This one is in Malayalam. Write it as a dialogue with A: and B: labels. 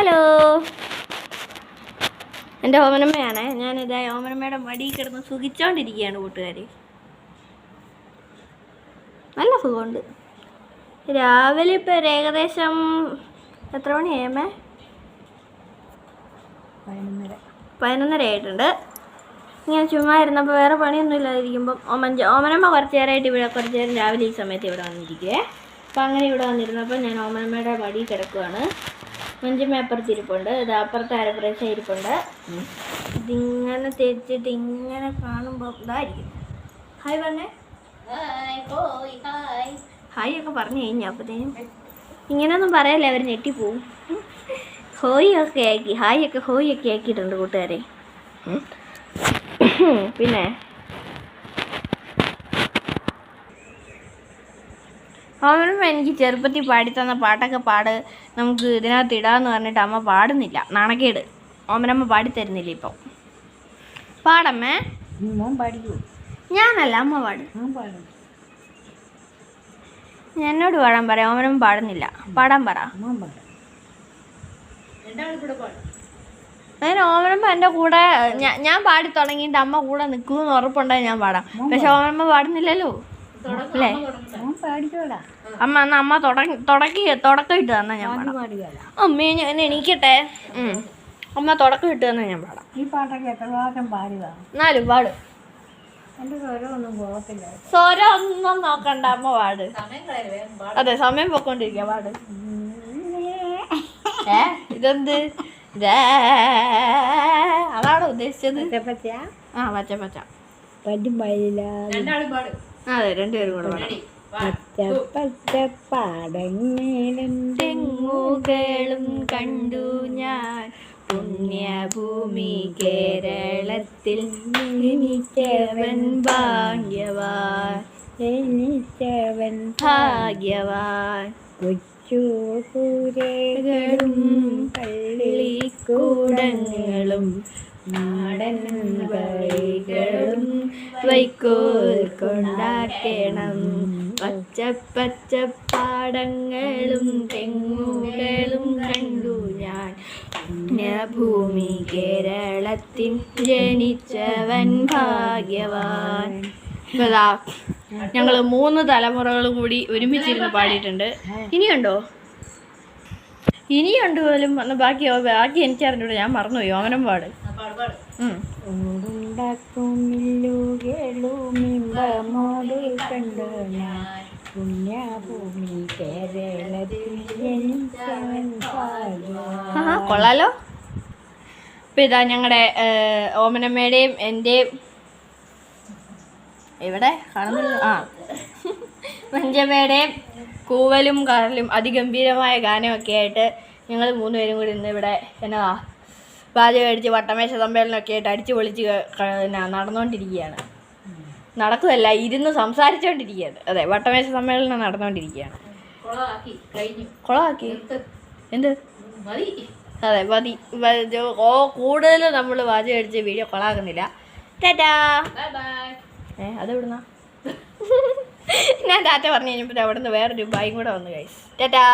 A: ഹലോ, എൻ്റെ ഓമനമ്മയാണ്. ഞാനിതാ ഓമനമ്മയുടെ മടിയിൽ കിടന്ന് സുഖിച്ചോണ്ടിരിക്കുകയാണ് കൂട്ടുകാരി. നല്ല സുഖമുണ്ട്. രാവിലെ ഇപ്പം ഏകദേശം എത്ര മണിയായമേ? 11:30 ആയിട്ടുണ്ട്. ഇങ്ങനെ ചുമ്മാ ഇരുന്നപ്പോൾ വേറെ പണിയൊന്നും ഇല്ലാതിരിക്കുമ്പം ഓമനമ്മ കുറച്ച് നേരമായിട്ട് ഇവിടെ കുറച്ച് നേരം രാവിലെ ഈ സമയത്ത് ഇവിടെ വന്നിരിക്കുവേ. അപ്പം അങ്ങനെ ഇവിടെ വന്നിരുന്നപ്പോൾ ഞാൻ ഓമനമ്മയുടെ മടിയിൽ കിടക്കുവാണ്. മഞ്ചമ്മ അപ്പുറത്തിരിപ്പുണ്ട്, ഇത് അപ്പുറത്തെ അരപ്രദേശം ഇരിപ്പുണ്ട്. ഇതിങ്ങനെ തെച്ചിട്ട് ഇങ്ങനെ കാണുമ്പോൾ ഇതായിരിക്കും. ഹായ് പറഞ്ഞേ. ഹായ് ഒക്കെ പറഞ്ഞു കഴിഞ്ഞാൽ അപ്പോഴത്തേനും ഇങ്ങനെയൊന്നും പറയല്ലേ, അവർ ഞെട്ടിപ്പോവും. ഹോയ് ഒക്കെ ആക്കി, ഹായ് ഒക്കെ ഹോയ് ഒക്കെ ആക്കിയിട്ടുണ്ട് കൂട്ടുകാരെ. പിന്നെ ഓമനമ്മ എനിക്ക് ചെറുപ്പത്തിൽ പാടിത്തന്ന പാട്ടൊക്കെ നമുക്ക് ഇതിനകത്ത് ഇടാമെന്ന് പറഞ്ഞിട്ട് അമ്മ പാടുന്നില്ല, നാണക്കേട്. ഓമനമ്മ പാടിത്തരുന്നില്ല ഇപ്പോൾ. പാടമ്മേ. ഞാനല്ല, അമ്മ പാടും. എന്നോട് പാടാൻ പറയാം, ഓമനമ്മ പാടുന്നില്ല. പാടാൻ പറ. അതിന് ഓമനമ്മ എൻ്റെ കൂടെ ഞാൻ പാടി തുടങ്ങിയിട്ട് അമ്മ കൂടെ നിൽക്കുമെന്ന് ഉറപ്പുണ്ടായി ഞാൻ പാടാം. പക്ഷെ ഓമനമ്മ പാടുന്നില്ലല്ലോ അല്ലേ? അമ്മ എന്നാ അമ്മ തുടക്കം ഇട്ട് തന്നാ ഞാൻ പാടാം. അമ്മേ ഞാൻ എണീക്കട്ടെ. അമ്മ തുടക്കം ഇട്ട് തന്നാ ഞാൻ പാടാം.
B: ഈ പാട്ടൊക്കെ എത്ര പ്രാവശ്യം പാടിയതാണ്?
A: എന്നാലും പാട്.
B: എൻ്റെ സ്വരമൊന്നും പോകത്തില്ല.
A: സ്വരം ഒന്നും നോക്കണ്ട, അമ്മ പാട്. അതെ, സമയം പോയിക്കൊണ്ടിരിക്കുക, പാട്. ഇതെന്ത്? അതാണോ ഉദ്ദേശിച്ചത്? ആ, പച്ച പച്ച. അതെ, രണ്ടുപേരും കൂടെ പാടാം. തെങ്ങുകളും കണ്ടു ഞാൻ പുണ്യഭൂമി കേരളത്തിൽ, ജനിച്ചവൻ ഭാഗ്യവാൻ. കൊച്ചുപുരകളും പള്ളിക്കൂടങ്ങളും നാടൻ കളികളും വൈക്കോൽ കൊണ്ടാക്കണം. പച്ചപ്പാടങ്ങളും തെങ്ങുകളും കണ്ടു ഞാൻ പുണ്യഭൂമി കേരളത്തിൽ, ജനിച്ചവൻ ഭാഗ്യവാൻ. ഇപ്പതാ ഞങ്ങൾ 3 തലമുറകളും കൂടി ഒരുമിച്ചിരുന്ന് പാടിയിട്ടുണ്ട്. ഇനിയുണ്ടോ? ഇനിയുണ്ട് പോലും. ബാക്കി എനിക്കറിഞ്ഞൂടെ, ഞാൻ മറന്നുപോയി. ഓമനം പാട്. കൊള്ളാലോ. ഇപ്പം ഇതാ ഞങ്ങളുടെ ഓമനമ്മയുടെയും എൻ്റെയും ഇവിടെ കാണുന്നില്ല, മഞ്ചമ്മയുടെയും കൂവലും കാറലും അതിഗംഭീരമായ ഗാനമൊക്കെ ആയിട്ട് ഞങ്ങൾ 3 പേരും കൂടി ഇന്ന് ഇവിടെ എന്നതാ പാചകം അടിച്ച് വട്ടമേശ സമ്മേളനമൊക്കെ ആയിട്ട് അടിച്ച് പൊളിച്ച് നടന്നുകൊണ്ടിരിക്കുകയാണ്. നടക്കുമല്ല, ഇരുന്ന് സംസാരിച്ചുകൊണ്ടിരിക്കുകയാണ്. അതെ, വട്ടമേശ സമ്മേളനം നടന്നുകൊണ്ടിരിക്കുകയാണ്. കൊളാക്കി എന്ത്? അതെ, മതി. കൂടുതൽ നമ്മൾ പാചകം അടിച്ച് വീഡിയോ കൊളാക്കുന്നില്ല. ടാറ്റാ. അതെവിടുന്ന ഞാൻ ടാറ്റ പറഞ്ഞു കഴിഞ്ഞപ്പോൾ അവിടെ നിന്ന് വേറൊരു ബായും കൂടെ വന്നു. ഗൈസ് ടാറ്റാ.